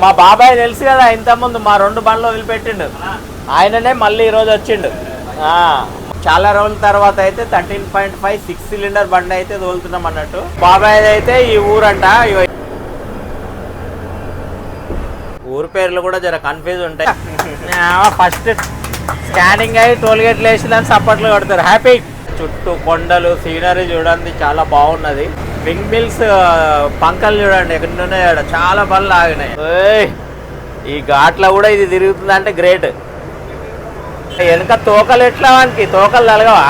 మా బాబాయ్ తెలుసు కదా, ఇంత ముందు మా 2 బండ్లు వదిలిపెట్టిండు. ఆయననే మళ్ళీ ఈరోజు వచ్చిండు. చాలా రోజుల తర్వాత అయితే 13.5 6 సిలిండర్ బండి అయితే తోలుతున్నాం అన్నట్టు. బాబాయ్ అయితే ఈ ఊరంట. ఊరు పేర్లు కూడా జర కన్ఫ్యూజ్ ఉంటాయి. ఫస్ట్ స్కానింగ్ అయ్యి టోల్ గేట్లు వేసిందని సప్పట్లు కొడతారు. హ్యాపీ. చుట్టూ కొండలు, సీనరీ చూడండి చాలా బాగున్నది. వింగ్ మిల్స్ పంకలు చూడండి ఎక్కడ ఉన్నాయి, చాలా బండ్లు ఆగినాయి. ఈ ఘాట్లో కూడా ఇది తిరుగుతుంది అంటే గ్రేట్. వెనక తోకలు ఎట్లా వానికి తోకలు తలగవా?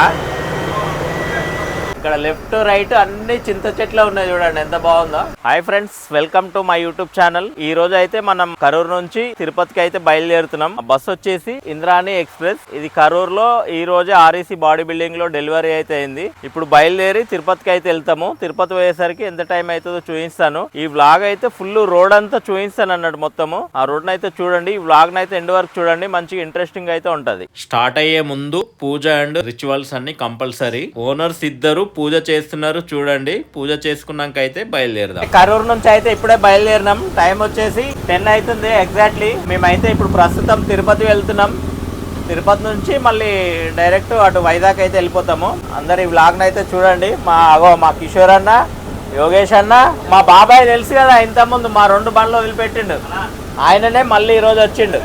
ఇక్కడ లెఫ్ట్ రైట్ అన్ని చింత చెట్లు ఉన్నాయి చూడండి ఎంత బాగుందో. Hi friends, welcome to my YouTube channel. ఈ రోజు అయితే మనం కరూరు నుంచి తిరుపతికి అయితే బయలుదేరుతున్నాం. బస్ వచ్చేసి ఇంద్రాణి ఎక్స్ప్రెస్. ఇది కరూరు లో ఈ రోజు ఆర్ఈసీ బాడీ బిల్డింగ్ లో డెలివరీ అయితే అయింది. ఇప్పుడు బయలుదేరి తిరుపతికి అయితే వెళ్తాము. తిరుపతి పోయేసరికి ఎంత టైం అవుతుందో చూపిస్తాను. ఈ వ్లాగ్ అయితే ఫుల్ రోడ్ అంతా చూపిస్తాను అన్నట్టు మొత్తము. ఆ రోడ్ అయితే చూడండి. ఈ వ్లాగ్ అయితే ఎండ్ వరకు చూడండి, మంచి ఇంట్రెస్టింగ్ అయితే ఉంటది. స్టార్ట్ అయ్యే ముందు పూజ అండ్ రిచువల్స్ అన్ని కంపల్సరీ. ఓనర్స్ ఇద్దరు పూజ చేస్తున్నారు చూడండి. పూజ చేసుకున్నాక అయితే బయలుదేరదాం. కరూరు నుంచి అయితే ఇప్పుడే బయలుదేరినాం. టైం వచ్చేసి 10 అవుతుంది ఎగ్జాక్ట్లీ. మేమైతే ఇప్పుడు ప్రస్తుతం తిరుపతి వెళ్తున్నాం. తిరుపతి నుంచి మళ్ళీ డైరెక్ట్ అటు వైజాగ్ అయితే వెళ్ళిపోతాము. అందరు ఈ వ్లాగ్ అయితే చూడండి. మా కిషోర్ అన్న, యోగేష్ అన్న, మా బాబాయ్ తెలుసు కదా, ఇంత ముందు మా 2 బండ్లు వదిలిపెట్టిండు. ఆయననే మళ్ళీ ఈరోజు వచ్చిండు.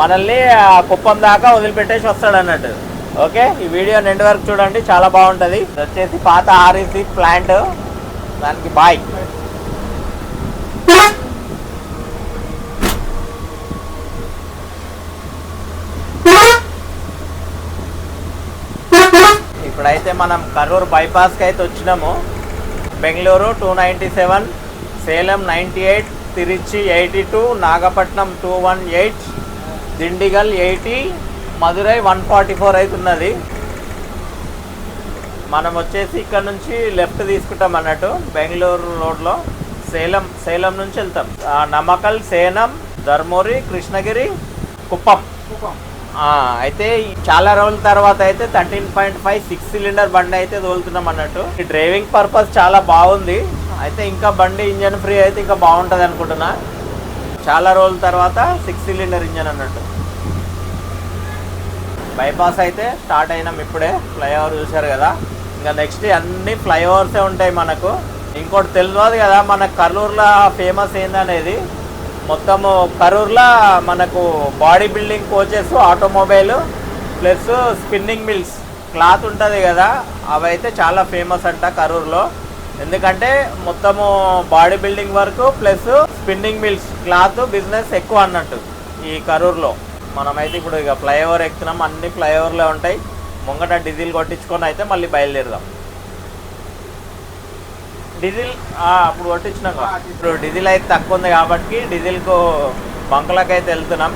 మనల్ని కుప్పం దాకా వదిలిపెట్టేసి వస్తాడు అన్నట్టు. ఓకే, ఈ వీడియో ఎండ్ వరకు చూడండి, చాలా బాగుంటుంది. వచ్చేసి పాత ఆర్ఈసీ ప్లాంట్, దానికి బాయ్. ఇప్పుడైతే మనం కరూరు బైపాస్కి అయితే వచ్చినాము. బెంగళూరు 297, సేలం 98, తిరుచి 82, నాగపట్నం 218, దిండిగల్ 80, మధురై 144 అవుతున్నది. మనం వచ్చేసి ఇక్కడ నుంచి లెఫ్ట్ తీసుకుంటాం అన్నట్టు బెంగళూరు రోడ్లో. సేలం నుంచి వెళ్తాం. నమకల్, సేనం, ధర్మూరి, కృష్ణగిరి, కుప్పం. అయితే చాలా రోజుల తర్వాత అయితే 13.5 6 సిలిండర్ బండి అయితే తోలుతున్నాం అన్నట్టు. ఈ డ్రైవింగ్ పర్పస్ చాలా బాగుంది. అయితే ఇంకా బండి ఇంజన్ ఫ్రీ అయితే ఇంకా బాగుంటుంది అనుకుంటున్నా. చాలా రోజుల తర్వాత 6 సిలిండర్ ఇంజన్ అన్నట్టు. బైపాస్ అయితే స్టార్ట్ అయినాం ఇప్పుడే. ఫ్లైఓవర్ చూశారు కదా, ఇంకా నెక్స్ట్ అన్ని ఫ్లైఓవర్సే ఉంటాయి మనకు. ఇంకోటి తెలియదు కదా, మన కరూరులో ఫేమస్ ఏందనేది. మొత్తము కరూరులో మనకు body building coaches, automobile plus spinning mills, cloth ఉంటుంది కదా, అవి అయితే చాలా ఫేమస్ అంట కరూరులో. ఎందుకంటే మొత్తము body building work plus spinning mills, cloth business ఎక్కువ అన్నట్టు ఈ కరూరులో. మనమైతే ఇప్పుడు ఇక ఫ్లైఓవర్ ఎక్కుతున్నాం. అన్ని ఫ్లైఓవర్లే ఉంటాయి. ముంగట డీజిల్ కొట్టించుకొని అయితే మళ్ళీ బయలుదేరదాం. డీజిల్ అప్పుడు కొట్టించినాక ఇప్పుడు డీజిల్ అయితే తక్కువ ఉంది కాబట్టి డీజిల్కు బంకులకు అయితే వెళ్తున్నాం.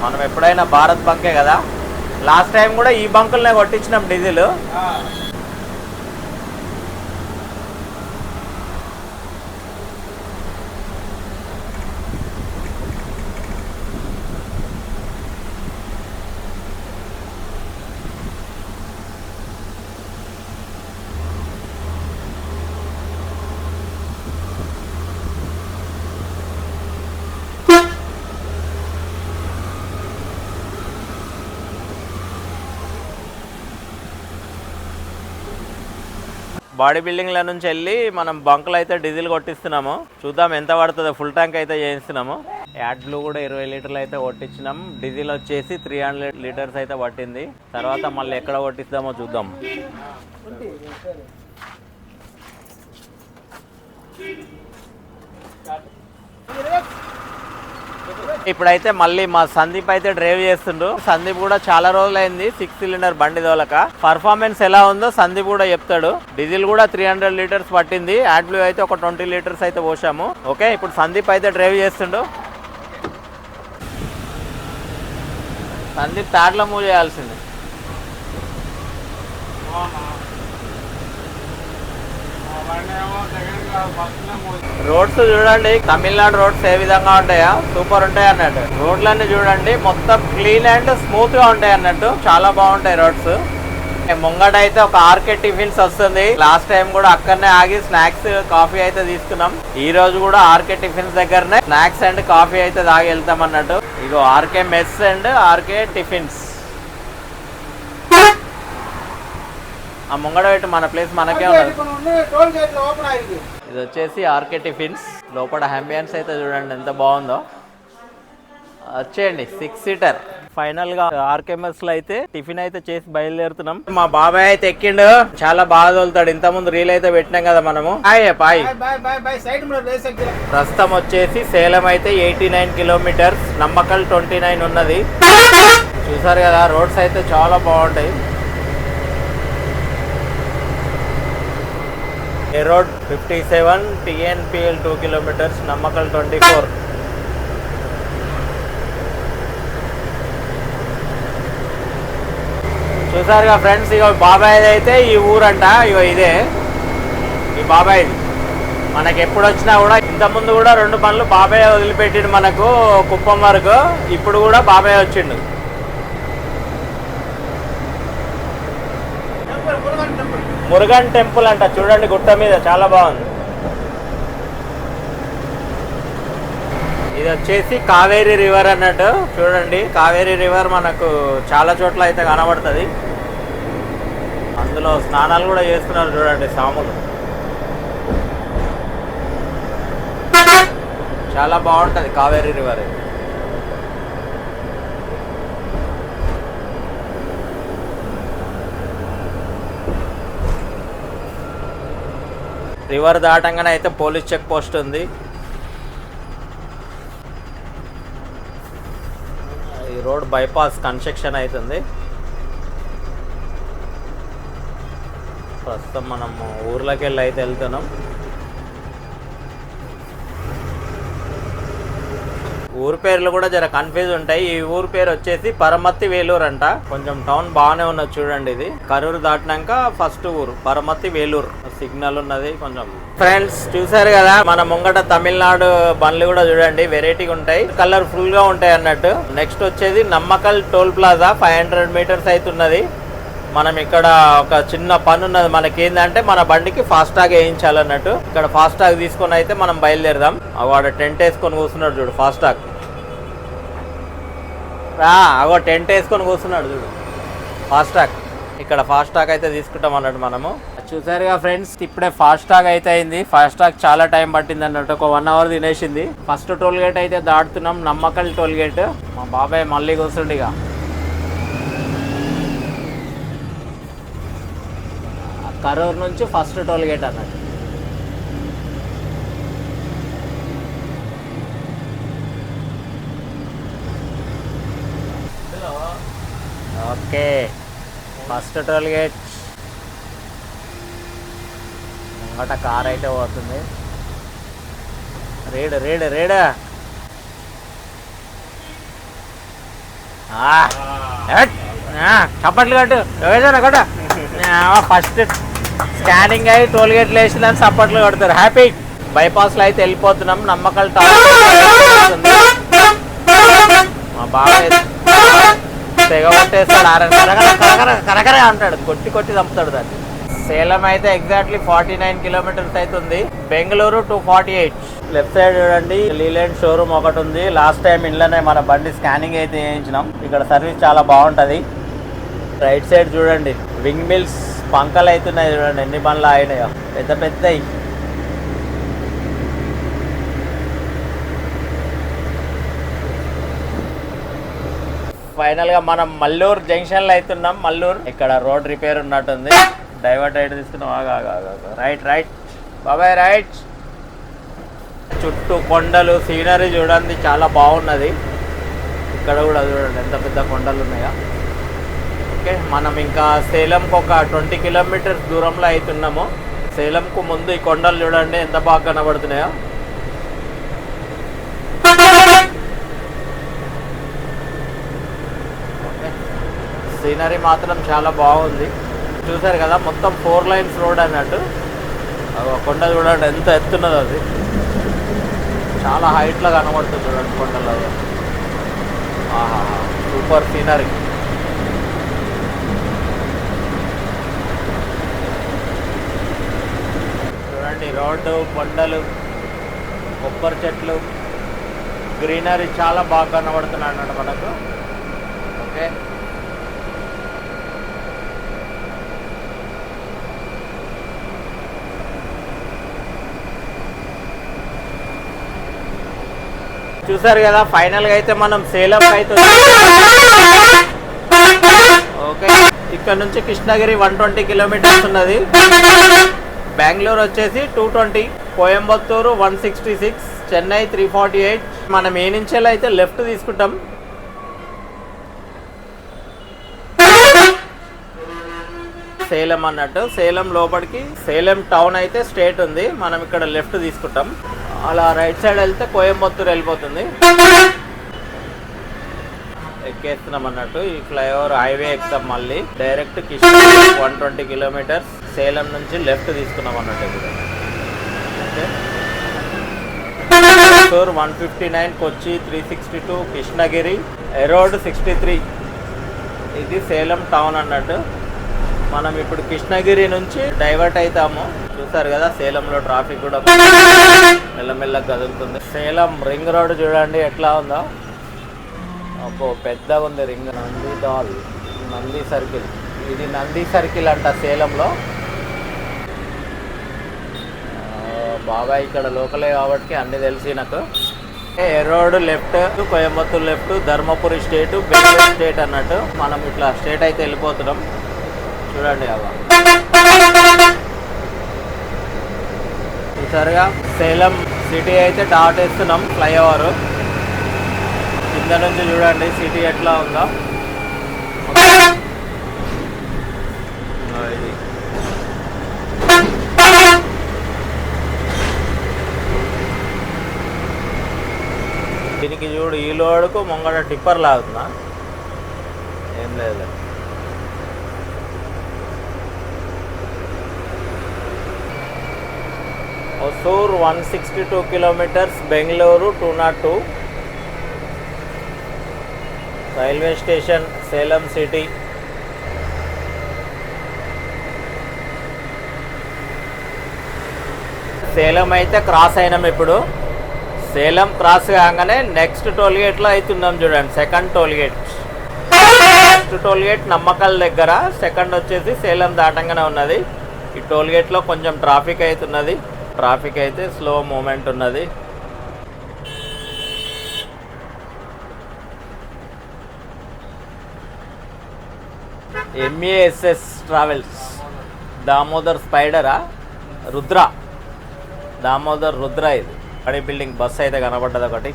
మనం ఎప్పుడైనా భారత్ బంకే కదా, లాస్ట్ టైం కూడా ఈ బంకులనే కొట్టించినాం డీజిల్. బాడీ బిల్డింగ్ల నుంచి వెళ్ళి మనం బంకులు అయితే డీజిల్ కొట్టిస్తున్నాము. చూద్దాం ఎంత పడుతుందో. ఫుల్ ట్యాంక్ అయితే చేయిస్తున్నాము. యాడ్ బ్లూ కూడా 20 లీటర్లు అయితే కొట్టించినాం. డీజిల్ వచ్చేసి 300 లీటర్స్ అయితే పట్టింది. తర్వాత మళ్ళీ ఎక్కడ కొట్టిస్తామో చూద్దాం. ఇప్పుడైతే మళ్ళీ మా సందీప్ అయితే డ్రైవ్ చేస్తుండ్రు. సందీప్ కూడా చాలా రోజులైంది 6 సిలిండర్ బండి తోలక. పర్ఫార్మెన్స్ ఎలా ఉందో సందీప్ కూడా చెప్తాడు. డీజిల్ కూడా 300 లీటర్స్ పట్టింది. యాడ్ బ్లూ అయితే ఒక 20 లీటర్స్ అయితే పోసాము. ఓకే, ఇప్పుడు సందీప్ అయితే డ్రైవ్ చేస్తుండు. సందీప్ తాడ్లో మూవ్ చేయాల్సింది. రోడ్స్ చూడండి, తమిళనాడు రోడ్స్ ఏ విధంగా ఉంటాయా, సూపర్ ఉంటాయి అన్నట్టు. రోడ్లన్నీ చూడండి మొత్తం క్లీన్ అండ్ స్మూత్ గా ఉంటాయి అన్నట్టు. చాలా బాగుంటాయి రోడ్స్. ముంగట అయితే ఒక ఆర్కే టిఫిన్స్ వస్తుంది. లాస్ట్ టైం కూడా అక్కడనే ఆగి స్నాక్స్ కాఫీ అయితే తీసుకున్నాం. ఈ రోజు కూడా ఆర్కే టిఫిన్స్ దగ్గరనే స్నాక్స్ అండ్ కాఫీ అయితే తాగి వెళ్తాం అన్నట్టు. ఇగో RK mess and RK tiffins. ఆ ముంగడ పెట్టి మన ప్లేస్ మనకే ఉన్నది. ఇది వచ్చేసి ఆర్కే టిఫిన్స్. లోపల అంబియన్స్ అయితే చూడండి ఎంత బాగుందో. వచ్చేయండి 6 సీటర్. ఫైనల్ గా ఆర్కేఎంఎస్ లో అయితే టిఫిన్ అయితే చేసి బయలుదేరుతున్నాం. మా బాబాయ్ అయితే ఎక్కిండు, చాలా బాగా తోలుతాడు. ఇంత ముందు రీల్ అయితే పెట్టినాం కదా మనము. ప్రస్తుతం వచ్చేసి సేలం అయితే 89 కిలోమీటర్స్, నమ్మకల్ 29 ఉన్నది. చూసారు కదా, రోడ్స్ అయితే చాలా బాగుంటాయి. ఏ రోడ్ 57, TNPL 2 కిలోమీటర్స్, నమ్మకల్ 24. చూసారుగా ఫ్రెండ్స్, ఇక బాబాయ్ అయితే ఈ ఊరంట. ఇగో ఇదే ఈ బాబాయ్. మనకి ఎప్పుడు వచ్చినా కూడా ఇంతకుముందు కూడా 2 బండ్లు బాబాయ్ వదిలిపెట్టిండు మనకు కుప్పం వరకు. ఇప్పుడు కూడా బాబాయ్ వచ్చిండు. మురుగన్ టెంపుల్ అంట, చూడండి గుట్ట మీద, చాలా బాగుంది. ఇది వచ్చేసి కావేరీ రివర్ అన్నట్టు. చూడండి, కావేరీ రివర్ మనకు చాలా చోట్ల అయితే కనబడుతుంది. అందులో స్నానాలు కూడా చేస్తున్నారు చూడండి సాములు. చాలా బాగుంటుంది కావేరీ రివర్. రివర్ దాటంగానే అయితే పోలీస్ చెక్ పోస్ట్ ఉంది. ఈ రోడ్ బైపాస్ కన్స్ట్రక్షన్ అవుతుంది. ప్రస్తుతం మనం ఊర్లోకి వెళ్ళి అయితే వెళ్తున్నాం. ఊరు పేర్లు కూడా జర కన్ఫ్యూజ్ ఉంటాయి. ఈ ఊరు పేరు వచ్చేసి పరమత్తి వేలూరు అంట. కొంచెం టౌన్ బాగానే ఉన్నది చూడండి. ఇది కరూరు దాటినాక ఫస్ట్ ఊరు పరమత్తి వేలూరు. సిగ్నల్ ఉన్నది కొంచెం. ఫ్రెండ్స్ చూసారు కదా, మన ముంగట తమిళనాడు బండ్లు కూడా చూడండి వెరైటీగా ఉంటాయి, కలర్ఫుల్ గా ఉంటాయి అన్నట్టు. నెక్స్ట్ వచ్చేది నమ్మకల్ టోల్ ప్లాజా 500 మీటర్స్ అవుతున్నది. మనం ఇక్కడ ఒక చిన్న పని ఉన్నది మనకి. ఏంటంటే మన బండికి ఫాస్టాగ్ వేయించాలన్నట్టు. ఇక్కడ ఫాస్టాగ్ తీసుకొని అయితే మనం బయలుదేరదాం. వాడు టెంట్ వేసుకొని కూర్చున్నాడు చూడు, ఫాస్టాగ్. అగో టెంట్ వేసుకొని కూర్చున్నాడు చూడు, ఫాస్టాగ్. ఇక్కడ ఫాస్టాగ్ అయితే తీసుకుంటాం అన్నట్టు మనము. చూసారుగా ఫ్రెండ్స్, ఇప్పుడే ఫాస్టాగ్ అయితే అయింది. ఫాస్టాగ్ చాలా టైం పట్టింది అన్నట్టు, ఒక 1 అవర్ తినేసింది. ఫస్ట్ టోల్ గేట్ అయితే దాటుతున్నాం, నమ్మకల్ టోల్ గేట్. మా బాబాయ్ మళ్ళీ కూర్చుండి. ఇక కరూరు నుంచి ఫస్ట్ టోల్ గేట్ అన్నట్టు. ఓకే, ఫస్ట్ టోల్ గేట్ ముంగట కార్ అయితే పోతుంది. రేడు రేడు రేడు. చప్పట్లు కట్టు ఏదైనా కట్ట. ఫస్ట్ స్కానింగ్ అయ్యి టోల్ గేట్లు వేసిందని చప్పట్లు కొడతారు. హ్యాపీ. బైపాస్లో అయితే వెళ్ళిపోతున్నాం. నమ్మకల్ టౌన్. మా బాగా తెగ కొట్టేస్తాడు, కరకర అంటాడు, కొట్టి కొట్టి చంపుతాడు దాన్ని. సేలం అయితే ఎగ్జాక్ట్లీ 49 కిలోమీటర్స్ అవుతుంది. బెంగళూరు 248. లెఫ్ట్ సైడ్ చూడండి లీలాండ్ షోరూమ్ ఒకటి ఉంది. లాస్ట్ టైం ఇంట్లోనే మన బండి స్కానింగ్ అయితే చేయించినాం. ఇక్కడ సర్వీస్ చాలా బాగుంటుంది. రైట్ సైడ్ చూడండి వింగ్ మిల్స్ పంకలు అవుతున్నాయి చూడండి, ఎన్ని బండ్లు ఆగినాయో, పెద్ద పెద్దవి. ఫైనల్ గా మనం మల్లూరు జంక్షన్ లో అవుతున్నాం. మల్లూరు ఇక్కడ రోడ్ రిపేర్ ఉన్నట్టుంది. డైవర్ట్ రైట్ తీసుకున్నాం. రైట్ రైట్ బాబాయ్ రైట్. చుట్టూ కొండలు, సీనరీ చూడండి చాలా బాగున్నది. ఇక్కడ కూడా చూడండి ఎంత పెద్ద కొండలు ఉన్నాయో. ఓకే, మనం ఇంకా సేలంకు ఒక 20 కిలోమీటర్స్ దూరంలో అవుతున్నాము. సేలంకు ముందు ఈ కొండలు చూడండి ఎంత బాగా కనబడుతున్నాయో. సీనరీ మాత్రం చాలా బాగుంది. చూసారు కదా, మొత్తం 4 లైన్స్ రోడ్ అన్నట్టు. కొండ చూడండి ఎంత ఎత్తున్నదో, అది చాలా హైట్లో కనబడుతుంది చూడండి కొండలో. Super scenery. రోడ్డు, కొండలు, కొబ్బరి చెట్లు, గ్రీనరీ చాలా బాగా కనబడుతున్నాయి అన్నమాట మనకు. ఓకే, చూసారు కదా, ఫైనల్గా అయితే మనం సేలం అయితే. ఓకే, ఇక్కడ నుంచి కృష్ణగిరి 120 కిలోమీటర్స్ ఉన్నది. బెంగళూరు వచ్చేసి 220, కోయంబత్తూరు 166, చెన్నై 348. మనం ఏ నుంచి అయితే లెఫ్ట్ తీసుకుంటాం. సేలం అన్నట్టు, సేలం లోపలికి, సేలం టౌన్ అయితే స్టేట్ ఉంది, మనం ఇక్కడ లెఫ్ట్ తీసుకుంటాం. అలా రైట్ సైడ్ వెళ్తే కోయంబత్తూరు వెళ్ళిపోతుంది. ఎక్కేస్తున్నాం అన్నట్టు. ఈ ఫ్లైఓవర్ హైవే ఎక్కుతాం, మళ్ళీ డైరెక్ట్ కృష్ణగిరి 120 కిలోమీటర్స్. సేలం నుంచి లెఫ్ట్ తీసుకున్నాం అన్నట్టు. ఇప్పుడు ఓకే, 159, కొచ్చి 362, కృష్ణగిరి ఎరోడ్ 63. ఇది సేలం టౌన్ అన్నట్టు. మనం ఇప్పుడు కృష్ణగిరి నుంచి డైవర్ట్ అవుతాము. చూసారు కదా, సేలంలో ట్రాఫిక్ కూడా మెల్లమెల్లగా కదులుతుంది. సేలం రింగ్ రోడ్ చూడండి ఎట్లా ఉందో. అబ్బో, పెద్దగా ఉంది రింగ్. నంది సర్కిల్, ఇది నంది సర్కిల్ అంట సేలంలో. బాగా ఇక్కడ లోకలే కాబట్టి అన్ని తెలిసి నాకు. Erode left, Coimbatore left, Dharmapuri state, Bengaluru state అన్నట్టు. మనం ఇట్లా స్టేట్ అయితే వెళ్ళిపోతున్నాం. చూడండి అలా చూసారుగా, సేలం సిటీ అయితే దాటేస్తున్నాం. ఫ్లైఓవర్ కింద నుంచి చూడండి సిటీ ఎట్లా ఉందో. ఇది దీనికి చూడు, ఈ లోడుకు ముంగడ టిప్పర్ లాగుతున్నా. ఏం లేదు, Hosur 162 kilometres, Bengaluru 202. Railway station Salem city. Salem అయితే క్రాస్ అయినాం. ఇప్పుడు సేలం క్రాస్ కాగానే నెక్స్ట్ టోల్గేట్లో అవుతున్నాం చూడండి. సెకండ్ టోల్గేట్, ఫస్ట్ టోల్గేట్ నమ్మకల్ దగ్గర, సెకండ్ వచ్చేసి సేలం దాటంగానే ఉన్నది. ఈ టోల్గేట్లో కొంచెం ట్రాఫిక్ అవుతున్నది. ట్రాఫిక్ అయితే స్లో మూమెంట్ ఉన్నది. ఎంఏఎస్ఎస్ ట్రావెల్స్, దామోదర్ స్పైడరా, రుద్ర, దామోదర్ రుద్ర. ఇది అడి బిల్డింగ్ బస్ అయితే కనబడ్డది ఒకటి.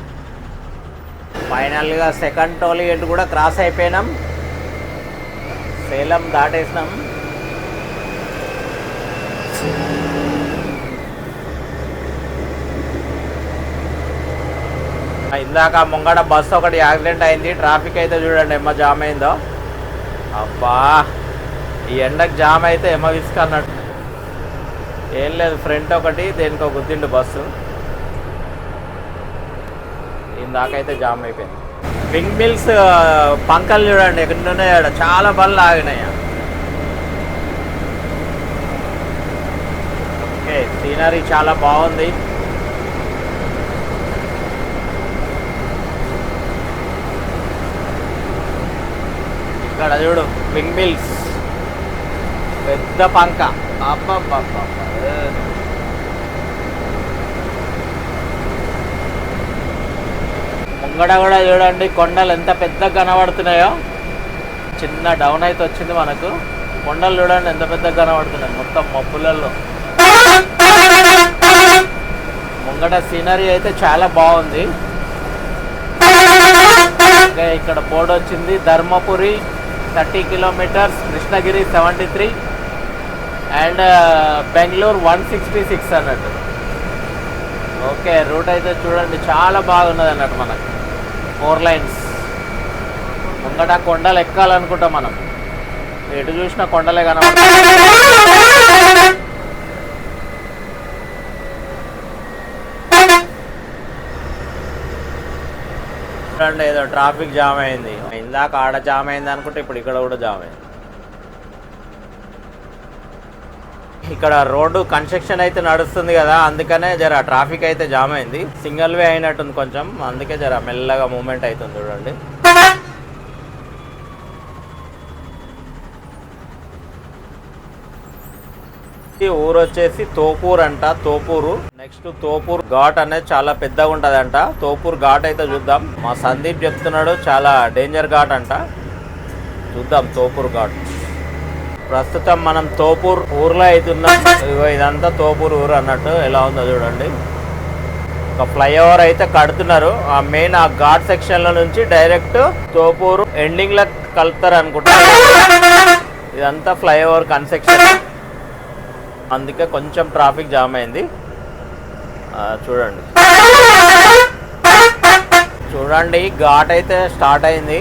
ఫైనల్గా సెకండ్ టోల్గేట్ కూడా క్రాస్ అయిపోయినాం. సేలం దాటేసినాం. ఇందాక ముంగడ బస్సు ఒకటి యాక్సిడెంట్ అయింది. ట్రాఫిక్ అయితే చూడండి ఎమ్మ జామ్ అయిందో. అబ్బా, ఈ ఎండకు జామ్ అయితే ఎమ్మ విసుకన్నట్టు. ఏం లేదు, ఫ్రంట్ ఒకటి దేనికో గుద్దిండు బస్సు. ఇందాకైతే జామ్ అయిపోయింది. వింగ్ మిల్స్ పంకలు చూడండి ఎక్కడ ఉన్నాయో, చాలా బండ్లు ఆగినాయి. ఓకే, సీనరీ చాలా బాగుంది. ఇక్కడ చూడు, వింగ్ మిల్స్, పెద్ద పంక. అబ్బబ్బబ్బ, ముంగడ కూడా చూడండి కొండలు ఎంత పెద్దగా కనబడుతున్నాయో. చిన్న డౌన్ అయితే వచ్చింది మనకు. కొండలు చూడండి ఎంత పెద్దగా కనబడుతున్నాయి, మొత్తం మబ్బులలో. ముంగట సీనరీ అయితే చాలా బాగుంది. ఇక్కడ బోర్డు వచ్చింది, ధర్మపురి 30 కిలోమీటర్స్, కృష్ణగిరి 73 అండ్ బెంగళూరు 166 అన్నట్టు. ఓకే, రూట్ అయితే చూడండి చాలా బాగున్నది అన్నట్టు. మనకు 4 లైన్స్. ముంగట కొండలు ఎక్కాలనుకుంటాం మనం. ఎటు చూసినా కొండలే కనబడతాయి. చూడండి, ఏదో ట్రాఫిక్ జామ్ అయింది. ఇందాక ఆడ జామ్ అయింది అనుకుంటే ఇప్పుడు ఇక్కడ కూడా జామ్ అయింది. ఇక్కడ రోడ్డు కన్స్ట్రక్షన్ అయితే నడుస్తుంది కదా, అందుకనే జర ట్రాఫిక్ అయితే జామ్ అయింది. సింగిల్ వే అయినట్టుంది కొంచెం, అందుకే జర మెల్లగా మూమెంట్ అవుతుంది చూడండి. ఊరు వచ్చేసి తోపూర్ అంట, తోపూరు. నెక్స్ట్ తోపూర్ ఘాట్ అనేది చాలా పెద్దగా ఉంటదంట. తోపూర్ ఘాట్ అయితే చూద్దాం. మా సందీప్ చెప్తున్నాడు చాలా డేంజర్ ఘాట్ అంట, చూద్దాం తోపూర్ ఘాట్. ప్రస్తుతం మనం తోపూర్ ఊర్లో అవుతున్నాం. ఇదంతా తోపూర్ ఊరు అన్నట్టు. ఎలా ఉందో చూడండి. ఒక ఫ్లైఓవర్ అయితే కడుతున్నారు. ఆ మెయిన్ ఆ ఘాట్ సెక్షన్ లో నుంచి డైరెక్ట్ తోపూరు ఎండింగ్ లో కలుపుతారు అనుకుంటా. ఇదంతా ఫ్లైఓవర్ కన్స్ట్రక్షన్, అందుకే కొంచెం ట్రాఫిక్ జామ్ అయింది. చూడండి చూడండి ఘాట్ అయితే స్టార్ట్ అయింది.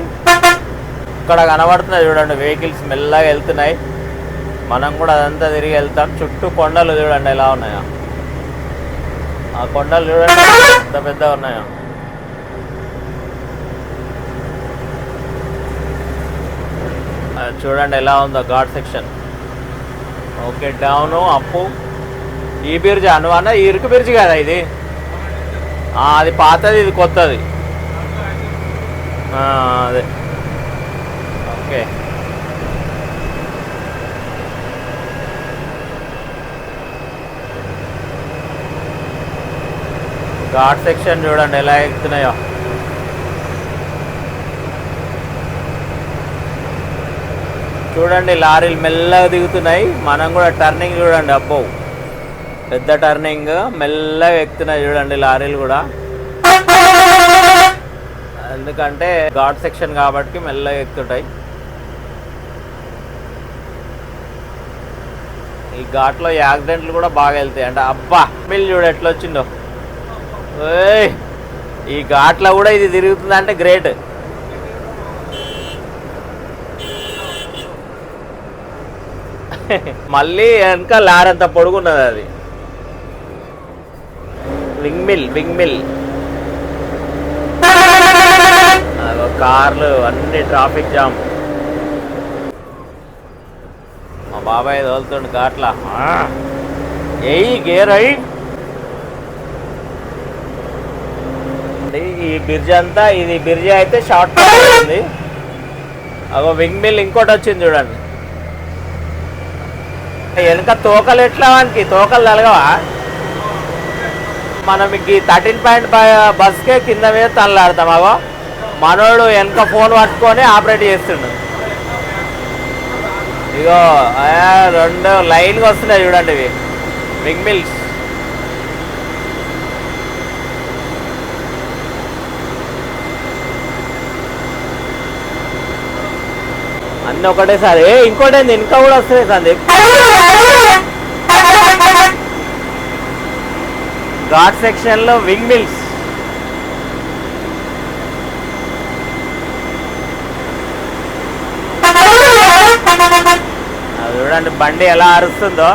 ఇక్కడ కనబడుతున్నాయి చూడండి, వెహికల్స్ మెల్లగా వెళ్తున్నాయి. మనం కూడా అదంతా తిరిగి వెళ్తాం. చుట్టూ కొండలు చూడండి ఎలా ఉన్నాయో. ఆ కొండలు చూడండి ఎంత పెద్దగా ఉన్నాయో. చూడండి ఎలా ఉందో ఘాట్ సెక్షన్. ఓకే, డౌను అప్పు. ఈ బ్రిడ్జ్ అనువన్నా ఇరుకు బ్రిడ్జ్ కదా ఇది. అది పాతది, ఇది కొత్తది. అదే ఓకే. ఘాట్ సెక్షన్ చూడండి ఎలా ఎక్కుతున్నాయో. చూడండి లారీలు మెల్లగా దిగుతున్నాయి. మనం కూడా టర్నింగ్ చూడండి, అబ్బో పెద్ద టర్నింగ్, మెల్లగా ఎక్కుతున్నాయి చూడండి లారీలు కూడా. ఎందుకంటే ఘాట్ సెక్షన్ కాబట్టి మెల్లగా ఎక్కుతుంటాయి. ఈ ఘాట్లో యాక్సిడెంట్లు కూడా బాగా వెళ్తాయి అంట. అబ్బా మిల్ చూడు ఎట్లా వచ్చిందో. ఈ ఘాట్లో కూడా ఇది తిరుగుతుంది అంటే గ్రేట్. మళ్ళీ వెనక లారంత పొడుగున్నది అది. వింగ్ మిల్ కార్లు అన్ని ట్రాఫిక్ జామ్. మా బాబాయ్ తోలుతుండు ఘాట్లా. ఏయ్ గేర్ అయ్యి. ఈ బ్రిడ్జ్ అంతా, ఇది బ్రిడ్జ్ అయితే షార్ట్ ఉంది. అగో వింగ్ మిల్ ఇంకోటి వచ్చింది చూడండి. వెనక తోకలు ఎట్లా, వానికి తోకలు తలగవా? మనం ఈ 13.5 బస్కే కింద మీద తనలాడతాం. అగో మనోడు వెనక ఫోన్ పట్టుకొని ఆపరేట్ చేస్తుండు. ఇగో 2 లైన్గా వస్తున్నాయి చూడండి ఇవి వింగ్ మిల్స్. అన్నీ ఒకటేసారి. ఇంకోటేంది ఇంకా కూడా వస్తుంది సందీప్. ఘాట్ సెక్షన్లో వింగ్ మిల్స్. చూడండి బండి ఎలా అరుస్తుందో.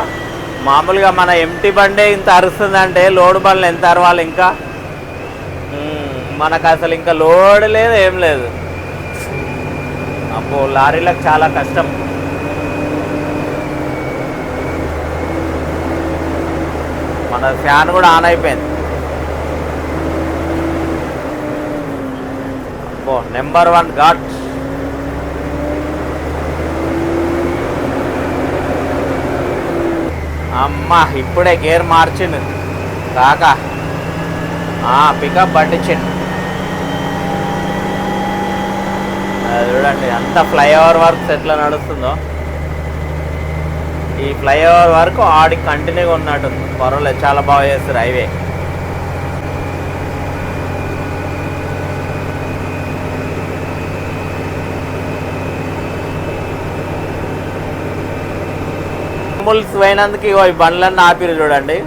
మామూలుగా మన ఎంటీ బండి ఇంత అరుస్తుందంటే లోడ్ బండ్లు ఎంత అరవాలి ఇంకా. మనకు అసలు ఇంకా లోడ్ లేదు, ఏం లేదు. అబ్బో లారీలకు చాలా కష్టం. మన ఫ్యాన్ కూడా ఆన్ అయిపోయింది. అబ్బో నెంబర్ 1 ఘాట్. అమ్మా ఇప్పుడే గేర్ మార్చిండు కాక. పికప్ పట్టించిండు. చూడండి అంత ఫ్లైఓవర్ వర్క్స్ ఎట్లా నడుస్తుందో. ఈ ఫ్లైఓవర్ వరకు ఆడి కంటిన్యూగా ఉన్నట్టు. పర్వాలేదు, చాలా బాగా చేస్తారు హైవే. ముల్స్ పోయినందుకు ఇగో ఈ బండ్లన్నీ ఆపిరు చూడండి.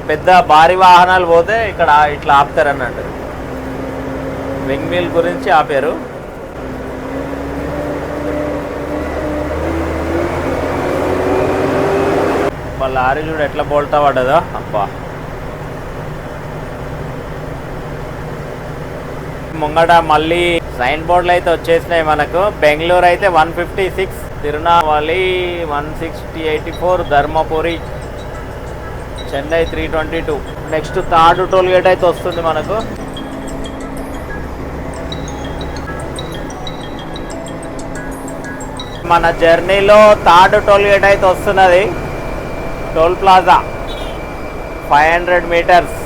పెద్ద భారీ వాహనాలు పోతే ఇక్కడ ఇట్లా ఆపుతారు అన్నట్టు. వింగ్ మిల్ గురించి ఆపారు. లారీ చూడు ఎట్లా బోల్తా పడ్డదో. అబ్బా ముంగట మళ్ళీ సైన్ బోర్డులు అయితే వచ్చేసినాయి మనకు. బెంగళూరు అయితే 156, Tirunavali 16084, Dharmapuri, Chennai 322. Next third toll gate అయితే వస్తుంది మనకు. మన జర్నీలో థర్డ్ టోల్ గేట్ అయితే వస్తున్నది. టోల్ ప్లాజా 500 మీటర్స్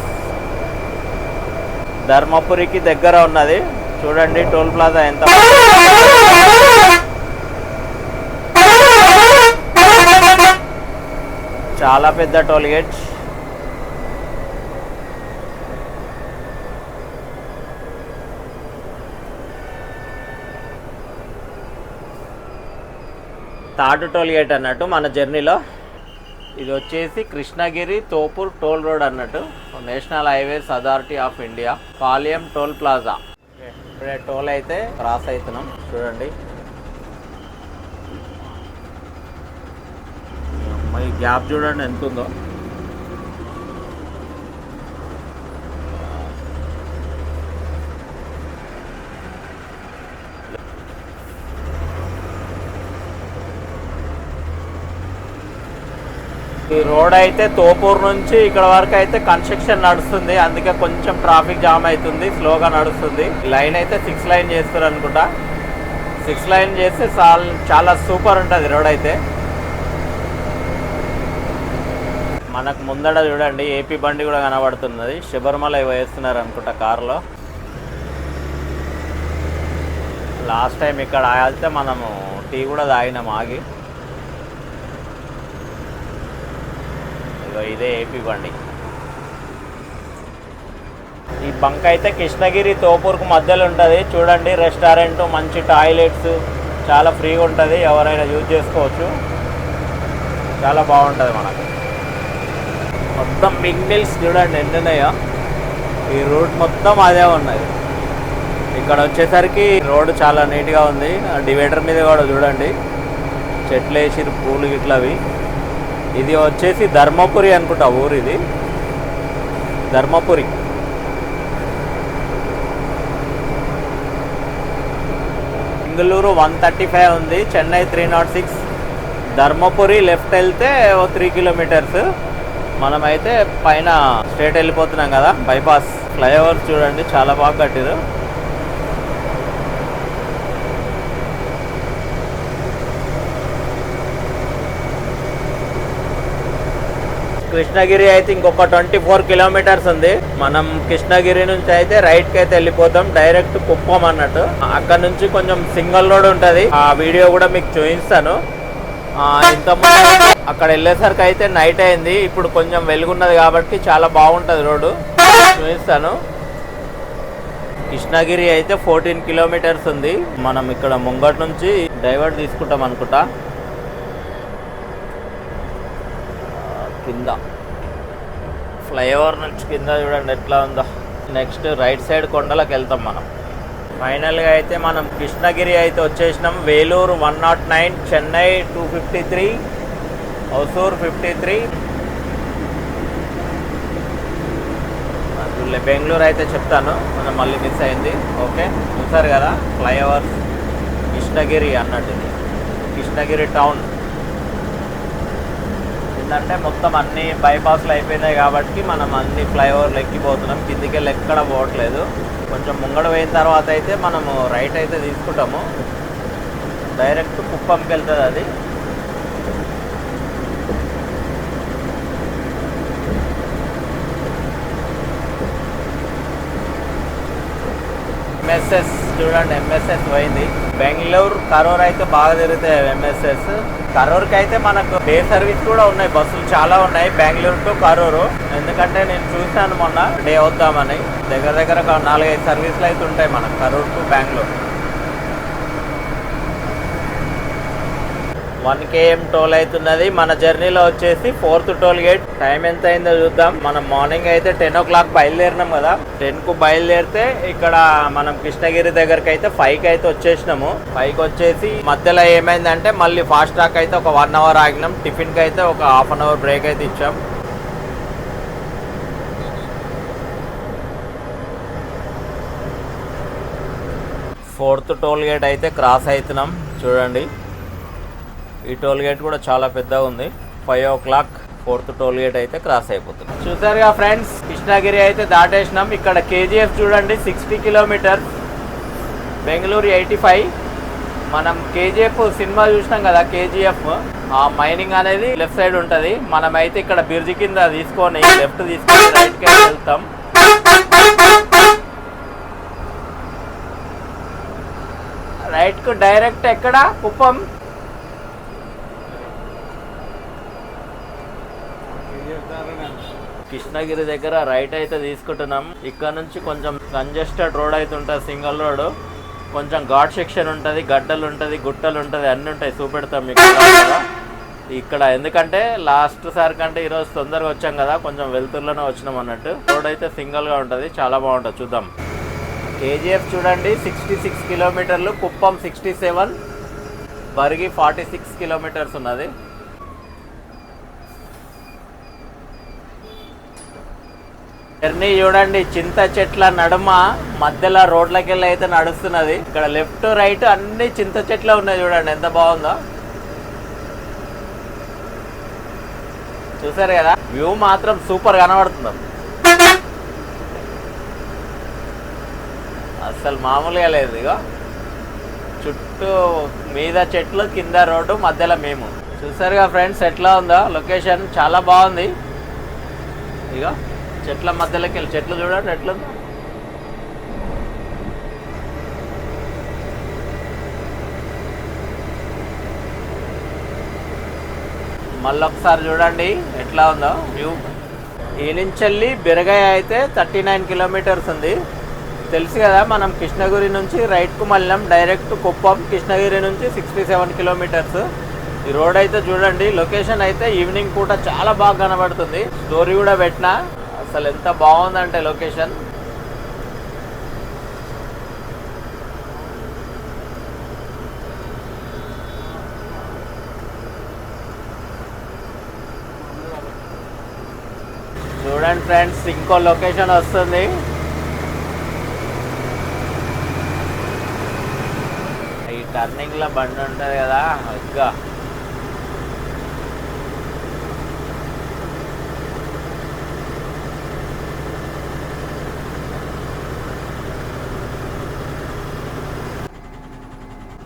ధర్మపురికి దగ్గర ఉన్నది. చూడండి టోల్ ప్లాజా ఎంత చాలా పెద్ద toll gate. Third toll gate అన్నట్టు మన జర్నీలో. ఇది వచ్చేసి కృష్ణగిరి తోపూర్ టోల్ రోడ్ అన్నట్టు, national highways authority of India, Palem toll plaza. ఇప్పుడే టోల్ అయితే క్రాస్ అవుతున్నాం. చూడండి ఈ గ్యాప్ చూడండి ఎంత ఉందో. ఈ రోడ్ అయితే తోపూర్ నుంచి ఇక్కడ వరకు అయితే కన్స్ట్రక్షన్ నడుస్తుంది, అందుకే కొంచెం ట్రాఫిక్ జామ్ అవుతుంది, స్లోగా నడుస్తుంది. లైన్ అయితే 6 లైన్ చేస్తారు అనుకుంటా. 6 లైన్ చేస్తే చాలా సూపర్ ఉంటుంది రోడ్ అయితే. మనకు ముందడ చూడండి ఏపీ బండి కూడా కనబడుతున్నది. శబరిమల వేస్తున్నారు అనుకుంటా కార్లో. లాస్ట్ టైం ఇక్కడ ఆగితే మనము టీ కూడా తాగినాం ఆగి. ఇదే ఏపీ బండి. ఈ బంక్ అయితే కృష్ణగిరి తోపూర్కు మధ్యలో ఉంటుంది. చూడండి రెస్టారెంట్, మంచి టాయిలెట్స్, చాలా ఫ్రీగా ఉంటుంది, ఎవరైనా యూజ్ చేసుకోవచ్చు, చాలా బాగుంటుంది మనకు. మొత్తం బిగ్ మిల్స్ చూడండి ఎన్ని ఉన్నాయో. ఈ రోడ్ మొత్తం అదే ఉన్నది. ఇక్కడ వచ్చేసరికి రోడ్డు చాలా నీట్గా ఉంది. డివైడర్ మీద కూడా చూడండి చెట్లు వేసి పూలు గిట్లవి. ఇది వచ్చేసి ధర్మపురి అనుకుంటా ఊరు, ఇది ధర్మపురి. బెంగళూరు 135 ఉంది, చెన్నై 306, ధర్మపురి లెఫ్ట్ వెళ్తే 3 కిలోమీటర్స్. మనమైతే పైన స్ట్రేట్ వెళ్ళిపోతున్నాం కదా, బైపాస్. ఫ్లైఓవర్ చూడండి చాలా బాగా కట్టారు. కృష్ణగిరి అయితే ఇంకొక 24 కిలోమీటర్స్ ఉంది. మనం కృష్ణగిరి నుంచి అయితే రైట్కి అయితే వెళ్ళిపోతాం, డైరెక్ట్ కుప్పం అన్నట్టు. అక్కడ నుంచి కొంచెం సింగిల్ రోడ్ ఉంటుంది, ఆ వీడియో కూడా మీకు చూపిస్తాను. ఇంతకుముందు అక్కడ వెళ్ళేసరికి అయితే నైట్ అయింది, ఇప్పుడు కొంచెం వెలుగున్నది కాబట్టి చాలా బాగుంటుంది రోడ్డు, చూపిస్తాను. కృష్ణగిరి అయితే 14 కిలోమీటర్స్ ఉంది. మనం ఇక్కడ ముంగట్ నుంచి డైవర్ట్ తీసుకుంటాం అనుకుంటా. కింద ఫ్లైఓవర్ నుంచి కింద చూడండి ఎట్లా ఉందో. నెక్స్ట్ రైట్ సైడ్ కొండలకు వెళ్తాం మనం. ఫైనల్గా అయితే మనం కృష్ణగిరి అయితే వచ్చేసినాం. వేలూరు 109, చెన్నై 253, హొసూర్ 53, బెంగళూరు అయితే చెప్తాను, మనం మళ్ళీ మిస్ అయింది. ఓకే చూసారు కదా ఫ్లైఓవర్ కృష్ణగిరి అన్నట్టు. కృష్ణగిరి టౌన్ ఏంటంటే మొత్తం అన్ని బైపాస్లు అయిపోయినాయి కాబట్టి మనం అన్ని ఫ్లైఓవర్లు ఎక్కిపోతున్నాం, కిందికి వెళ్ళి ఎక్కడ పోవట్లేదు. కొంచెం ముంగడ పోయిన తర్వాత అయితే మనము రైట్ అయితే తీసుకుంటాము, డైరెక్ట్ కుప్పంకి వెళ్తుంది అది. ఎంఎస్ఎస్ చూడండి, ఎంఎస్ఎస్ పోయింది. బెంగళూరు కరూర్ అయితే బాగా తిరుగుతాయి ఎంఎస్ఎస్. కరూర్కి అయితే మనకు డే సర్వీస్ కూడా ఉన్నాయి, బస్సులు చాలా ఉన్నాయి బెంగళూరు టు కరూరు. ఎందుకంటే నేను చూసాను మొన్న డే వద్దామని. దగ్గర దగ్గర 4-5 సర్వీసులు అయితే ఉంటాయి మనకు Karur to Bengaluru. 1 km toll అవుతున్నది. మన జర్నీలో వచ్చేసి 4th టోల్ గేట్. టైం ఎంత అయిందో చూద్దాం. మనం మార్నింగ్ అయితే 10 o'clock బయలుదేరినాం కదా, 10కు బయలుదేరితే ఇక్కడ మనం కృష్ణగిరి దగ్గరికి అయితే 5కి అయితే వచ్చేసినాము. 5కి వచ్చేసి మధ్యలో ఏమైందంటే మళ్ళీ ఫాస్ట్ ట్రాక్ అయితే ఒక 1 hour ఆగినాం. టిఫిన్కి అయితే ఒక 1/2 hour బ్రేక్ అయితే ఇచ్చాం. ఫోర్త్ టోల్ గేట్ అయితే క్రాస్ అవుతున్నాం చూడండి. ఈ టోల్ గేట్ కూడా చాలా పెద్దగా ఉంది. 5 o'clock 4th టోల్ గేట్ అయితే క్రాస్ అయిపోతుంది. చూసారుగా ఫ్రెండ్స్, కృష్ణగిరి అయితే దాటేసినాం. ఇక్కడ కేజీఎఫ్ చూడండి 60 కిలోమీటర్స్, బెంగళూరు 85. మనం కేజీఎఫ్ సినిమా చూసినాం కదా, కేజీఎఫ్ ఆ మైనింగ్ అనేది లెఫ్ట్ సైడ్ ఉంటుంది. మనమైతే ఇక్కడ బ్రిడ్జ్ కింద తీసుకొని లెఫ్ట్ తీసుకొని రైట్కి వెళ్తాం. రైట్కు డైరెక్ట్ ఎక్కడ కుప్పం. కృష్ణగిరి దగ్గర రైట్ అయితే తీసుకుంటున్నాం. ఇక్కడ నుంచి కొంచెం కంజెస్టెడ్ రోడ్ అయితే ఉంటుంది, సింగిల్ రోడ్. కొంచెం ఘాట్ సెక్షన్ ఉంటుంది, గడ్డలు ఉంటుంది, గుట్టలు ఉంటుంది, అన్నీ ఉంటాయి. చూపెడతాం మీకు ఇక్కడ. ఎందుకంటే లాస్ట్ సారి కంటే ఈరోజు తొందరగా వచ్చాం కదా, కొంచెం వెలుతురులోనే వచ్చినాం అన్నట్టు. రోడ్ అయితే సింగిల్గా ఉంటుంది, చాలా బాగుంటుంది. చూద్దాం. కేజీఎఫ్ చూడండి 66 కిలోమీటర్లు, కుప్పం 67, బర్గి 46 కిలోమీటర్స్ ఉన్నది. జర్నీ చూడండి, చింత చెట్ల నడుమ మధ్యలో రోడ్లకి వెళ్ళి అయితే నడుస్తున్నది. ఇక్కడ లెఫ్ట్ రైట్ అన్ని చింత చెట్లే ఉన్నాయి. చూడండి ఎంత బాగుందో. చూసారు కదా, వ్యూ మాత్రం సూపర్ కనబడుతుంది. అసలు మామూలుగా లేదు. ఇక చుట్టూ మీద చెట్లు, కింద రోడ్డు, మధ్యలో మేము. చూసారుగా ఫ్రెండ్స్ ఎట్లా ఉందో లొకేషన్, చాలా బాగుంది. ఇక చెట్ల మధ్యలోకి వెళ్ళి చెట్లు చూడండి ఎట్లుందో. మళ్ళొకసారి చూడండి ఎట్లా ఉందో వ్యూ. ఈ నుంచి వెళ్ళి బిరగాయ అయితే 39 కిలోమీటర్స్ ఉంది. తెలుసు కదా, మనం కృష్ణగిరి నుంచి రైట్కు మళ్ళాం డైరెక్ట్ కుప్పం. కృష్ణగిరి నుంచి 67 కిలోమీటర్స్. ఈ రోడ్ అయితే చూడండి, లొకేషన్ అయితే ఈవినింగ్ పూట చాలా బాగా కనబడుతుంది. స్టోరీ కూడా పెట్టినా, అసలు ఎంత బాగుందంటే లొకేషన్. చూడండి ఫ్రెండ్స్, ఇంకో లొకేషన్ వస్తుంది. ఈ టర్నింగ్ లో బండి ఉంటుంది కదా, ఇంకా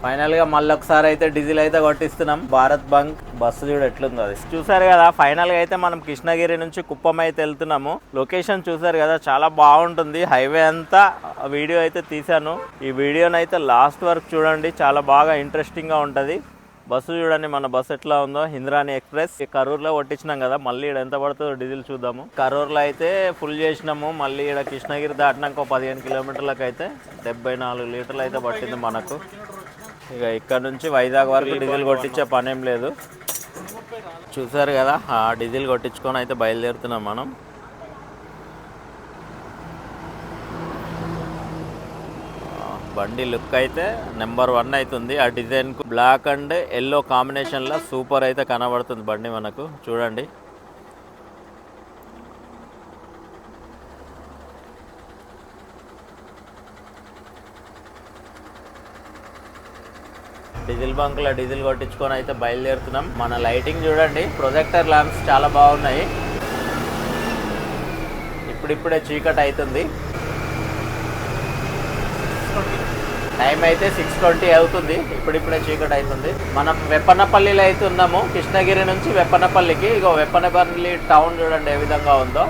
ఫైనల్ గా మళ్ళీ ఒకసారి అయితే డీజిల్ అయితే కొట్టిస్తున్నాం. భారత్ బంక్ బస్సు చూడు ఎట్లుందో అది. చూసారు కదా, ఫైనల్ గా అయితే మనం కృష్ణగిరి నుంచి కుప్పం అయితే వెళ్తున్నాము. లొకేషన్ చూసారు కదా, చాలా బాగుంటుంది. హైవే అంతా వీడియో అయితే తీసాను. ఈ వీడియోని అయితే లాస్ట్ వరకు చూడండి, చాలా బాగా ఇంట్రెస్టింగ్ గా ఉంటది. బస్సు చూడండి, మన బస్సు ఎట్లా ఉందో. ఇంద్రాణి ఎక్స్ప్రెస్ కరూర్లో కొట్టించినాం కదా, మళ్ళీ ఇక్కడ ఎంత పడుతుందో డీజిల్ చూద్దాము. కరూర్లో అయితే ఫుల్ చేసినాము. మళ్ళీ ఇక్కడ కృష్ణగిరి దాటినాక 15 కిలోమీటర్లకు అయితే 74 లీటర్లు అయితే పట్టింది మనకు. ఇక ఇక్కడ నుంచి వైజాగ్ వరకు డీజిల్ కొట్టించే పనేం లేదు. చూసారు కదా, ఆ డీజిల్ కొట్టించుకొని అయితే బయలుదేరుతున్నాం మనం. బండి లుక్ అయితే నెంబర్ 1 అవుతుంది. ఆ డిజైన్ కు బ్లాక్ అండ్ ఎల్లో కాంబినేషన్ లో సూపర్ అయితే కనబడుతుంది బండి మనకు. చూడండి, డీజిల్ బంక్ లో డీజిల్ కొట్టించుకొని అయితే బయలుదేరుతున్నాం. మన లైటింగ్ చూడండి, ప్రొజెక్టర్ ల్యాంప్స్ చాలా బాగున్నాయి. ఇప్పుడిప్పుడే చీకటి అవుతుంది. టైం అయితే 6:20 అవుతుంది. ఇప్పుడిప్పుడే చీకటి అవుతుంది. మనం వెప్పనపల్లిలో అయితే ఉన్నాము. కృష్ణగిరి నుంచి వెప్పనపల్లికి. ఇగో వెప్పనపల్లి టౌన్ చూడండి ఏ విధంగా ఉందో.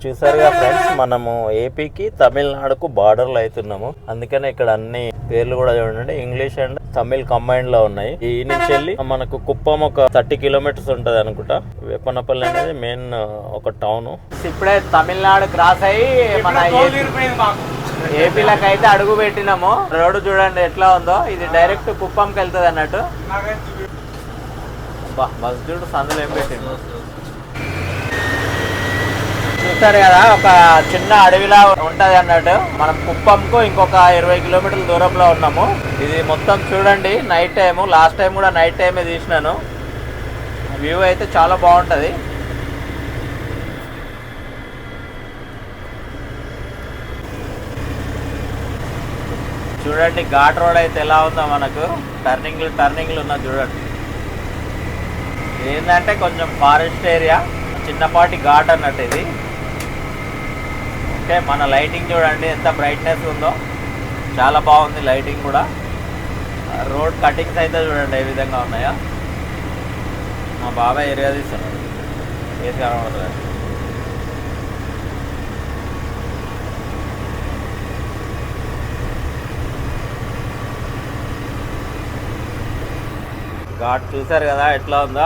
చూసారుగా ఫ్రెండ్స్, మనము ఏపీకి తమిళనాడుకు బార్డర్లో అవుతున్నాము. అందుకనే ఇక్కడ అన్ని పేర్లు కూడా చూడండి ఇంగ్లీష్ అండ్ తమిళ్ కంబైన్డ్ లో ఉన్నాయి. ఈ నుంచి వెళ్ళి మనకు కుప్పం ఒక 30 కిలోమీటర్స్ ఉంటది అనుకుంటా. వెప్పనపల్లి అనేది మెయిన్ ఒక టౌన్. ఇప్పుడే తమిళనాడు క్రాస్ అయ్యి మన ఏపీలకు అయితే అడుగు పెట్టినాము. రోడ్డు చూడండి ఎట్లా ఉందో. ఇది డైరెక్ట్ కుప్పంకి వెళ్తుంది అన్నట్టు. బస్ చూడు సందులో ఏం పెట్టిండు. చూస్తారు కదా, ఒక చిన్న అడవిలా ఉంటది అన్నట్టు. మనం కుప్పంకు ఇంకొక 20 కిలోమీటర్ల దూరంలో ఉన్నాము. ఇది మొత్తం చూడండి నైట్ టైము. లాస్ట్ టైం కూడా నైట్ టైమే తీసినాను. వ్యూ అయితే చాలా బాగుంటది. చూడండి ఘాట్ రోడ్ అయితే ఎలా ఉందో మనకు, టర్నింగ్లు ఉన్నది చూడండి. ఏంటంటే కొంచెం ఫారెస్ట్ ఏరియా, చిన్నపాటి ఘాట్ అన్నట్టు ఇది. ఓకే, మన లైటింగ్ చూడండి ఎంత బ్రైట్నెస్ ఉందో, చాలా బాగుంది లైటింగ్ కూడా. రోడ్ కటింగ్స్ అయితే చూడండి ఏ విధంగా ఉన్నాయో. మా బాబాయ్ ఏరియా తీస్తున్నాడు, ఏది కనబడుతుంది. ఘాట్ చూసారు కదా ఎట్లా ఉందో.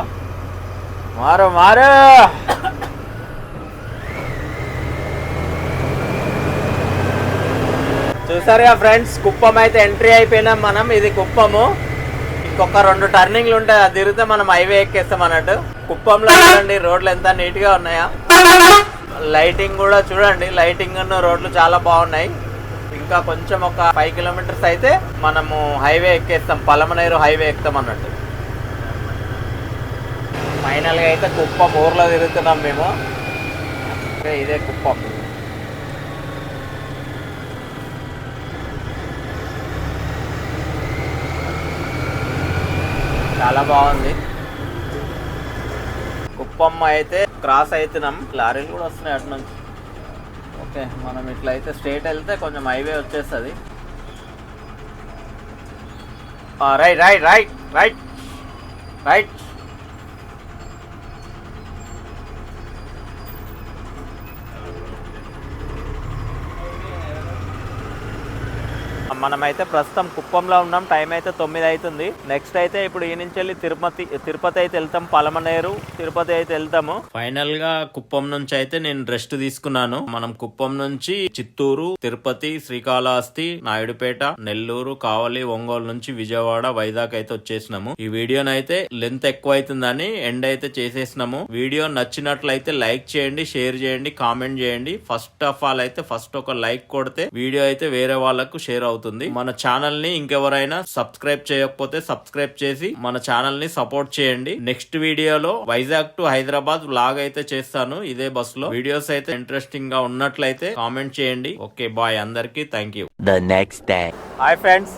మారు చూసారుగా ఫ్రెండ్స్, కుప్పం అయితే ఎంట్రీ అయిపోయినాం మనం. ఇది కుప్పము. ఇంకొక 2 టర్నింగ్లు ఉంటాయి, అది తిరిగితే మనం హైవే ఎక్కేస్తాం అన్నట్టు. కుప్పంలో చూడండి రోడ్లు ఎంత నీట్గా ఉన్నాయా. లైటింగ్ కూడా చూడండి, లైటింగ్ ఉన్న రోడ్లు చాలా బాగున్నాయి. ఇంకా కొంచెం ఒక 5 కిలోమీటర్స్ అయితే మనము హైవే ఎక్కేస్తాం, పలమనేరు హైవే ఎక్కుతాం అన్నట్టు. ఫైనల్గా అయితే కుప్పం ఊర్లో తిరుగుతున్నాం మేము. ఇదే కుప్పం. చాలా బాగుంది. కుప్పం అయితే క్రాస్ అవుతున్నాం, లారీలు కూడా వస్తున్నాయి అటు నుంచి. ఓకే, మనం ఇట్లా అయితే స్ట్రేట్ వెళ్తే కొంచెం హైవే వచ్చేస్తుంది. Right right right right right. మనమైతే ప్రస్తుతం కుప్పంలో ఉన్నాం. టైం అయితే 9 అవుతుంది. నెక్స్ట్ అయితే ఇప్పుడు ఈ నుంచి వెళ్ళి తిరుపతి అయితే వెళ్తాం. పలమనేరు తిరుపతి అయితే వెళ్తాము. ఫైనల్ గా కుప్పం నుంచి అయితే నేను రెస్ట్ తీసుకున్నాను. మనం కుప్పం నుంచి చిత్తూరు, తిరుపతి, శ్రీకాళహస్తి, నాయుడుపేట, నెల్లూరు, కావలి, ఒంగోలు నుంచి విజయవాడ, వైజాగ్ అయితే వచ్చేసినాము. ఈ వీడియోని అయితే లెంత్ ఎక్కువ అవుతుందని ఎండ్ అయితే చేసేసినాము. వీడియో నచ్చినట్లయితే లైక్ చేయండి, షేర్ చేయండి, కామెంట్ చేయండి. ఫస్ట్ ఆఫ్ ఆల్ అయితే ఫస్ట్ ఒక లైక్ కొడితే వీడియో అయితే వేరే వాళ్ళకు షేర్ అవుతుంది. మన ఛానల్ ని ఇంకెవరైనా సబ్స్క్రైబ్ చేయకపోతే సబ్స్క్రైబ్ చేసి మన ఛానల్ ని సపోర్ట్ చేయండి. నెక్స్ట్ వీడియోలో వైజాగ్ టు హైదరాబాద్ వ్లాగ్ అయితే చేస్తాను ఇదే బస్ లో. వీడియోస్ అయితే ఇంట్రెస్టింగ్ గా ఉన్నట్లయితే కామెంట్ చేయండి. ఓకే బాయ్, అందరికి thank you. The next day. Hi friends,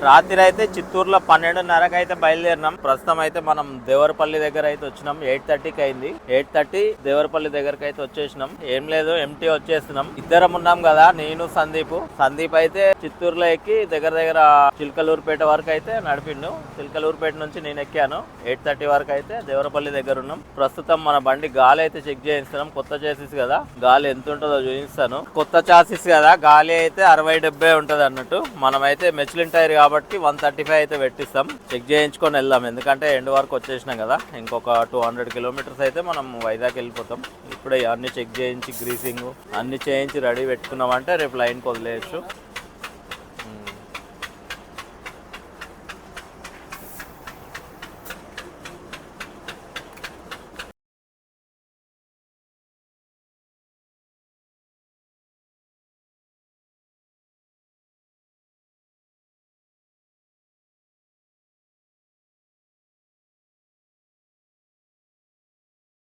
రాత్రి అయితే చిత్తూరులో 12:30కి అయితే బయలుదేరినాం. ప్రస్తుతం అయితే మనం దేవరపల్లి దగ్గర అయితే వచ్చినాం. 8:30కి అయింది. 8:30 దేవరపల్లి దగ్గరకి అయితే వచ్చేసినాం. ఏం లేదు, ఎంటీ వచ్చేసినాం. ఇద్దరం ఉన్నాం కదా, నేను సందీప్ అయితే చిత్తూరులో ఎక్కి దగ్గర చిలకలూరుపేట వరకు అయితే నడిపిండు. చిలకలూరుపేట నుంచి నేను ఎక్కాను. 8:30 వరకు అయితే దేవరపల్లి దగ్గర ఉన్నాం. ప్రస్తుతం మన బండి గాలి అయితే చెక్ చేయిస్తున్నాం. కొత్త చాసిస్ కదా, గాలి ఎంత ఉంటుందో చూపిస్తాను. కొత్త చాసిస్ కదా, గాలి అయితే 60-70 ఉంటది అన్నట్టు. మనమైతే మెచ్లిన్ టైర్ కాబట్టి 135 అయితే పెట్టిస్తాం. చెక్ చేయించుకొని వెళ్దాం, ఎందుకంటే ఎండ్ వరకు వచ్చేసినాం కదా. ఇంకొక 200 కిలోమీటర్స్ అయితే మనం వైజాగ్ వెళ్ళిపోతాం. ఇప్పుడే అన్ని చెక్ చేయించి గ్రీసింగ్ అన్ని చేయించి రెడీ పెట్టుకున్నామంటే రేపు లైన్కి వదిలేయచ్చు.